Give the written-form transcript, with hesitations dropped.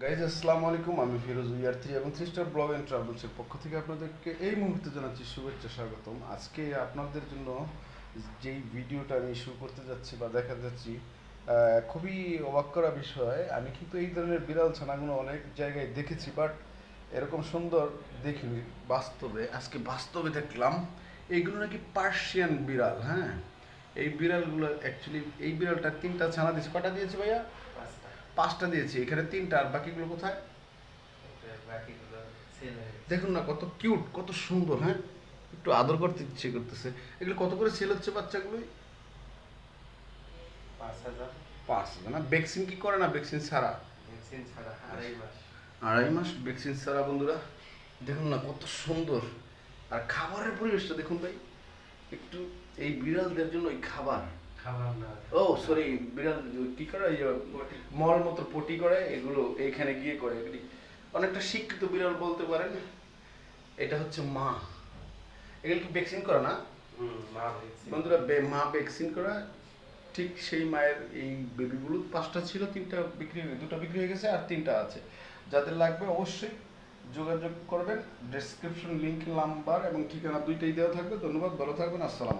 Guys আসসালামু আলাইকুম, আমি ফিরোজ উইয়ার 3 এবং 3 স্টার ব্লগ অ্যান্ড ট্রাভেলসের পক্ষ থেকে আপনাদেরকে এই মুহূর্তে জানাচ্ছি শুভেচ্ছা স্বাগতম। আজকে আপনাদের জন্য যেই ভিডিওটা আমি শুরু করতে যাচ্ছি বা দেখা যাচ্ছি, খুবই অবাক করা বিষয়। আমি কিন্তু এই ধরনের বিড়াল ছানাগুলো অনেক জায়গায় দেখেছি, বাট এরকম সুন্দর দেখিনি বাস্তবে। আজকে বাস্তবে দেখলাম এইগুলো নাকি পার্সিয়ান বিড়াল। হ্যাঁ, এই বিড়ালগুলো অ্যাকচুয়ালি এই বিড়ালটা 3টা ছানা দিয়েছে। কটা দিয়েছে ভাইয়া? 5টা দিয়েছি, এখানে 3টা, আর বাকিগুলো কোথায়? দেখুন না কত কিউট, কত সুন্দর। হ্যাঁ, একটু আদর করতে ইচ্ছে করতেছে। এগুলো কত করে সেল হচ্ছে বাচ্চাগুলোই? 5,000। 5,000 না? ভ্যাকসিন কি করে না? ভ্যাকসিন ছাড়া? ভ্যাকসিন ছাড়া 2.5 মাস। 2.5 মাস ভ্যাকসিন ছাড়া বন্ধুরা। দেখুন না কত সুন্দর। আর খাবারের পরিবেশটা দেখুন ভাই একটু। এই বিড়ালদের জন্য ওই খাবার, খাবার না। ও সরি, বিড়াল কি করে, এই মল মতো পটি করে, এগুলো এইখানে গিয়ে করে। এগুলি অনেকটা শিক্ষিত বিড়াল বলতে পারেন। এটা হচ্ছে মা। এগুলো কি ভ্যাকসিন করা না মা ভ্যাকসিন। বন্ধুরা? মা ভ্যাকসিন করা। ঠিক সেই মায়ের এই বেবিগুলো 5টা ছিল, 3টা বিক্রি হয়ে, 2টা বিক্রি হয়ে গেছে, আর 3টা আছে। যাদের লাগবে অবশ্যই যোগাযোগ করবেন। ডেসক্রিপশন লিংক, নাম্বার এবং ঠিকানা দুইটাই দেওয়া থাকবে। ধন্যবাদ, ভালো থাকবেন, আসসালাম।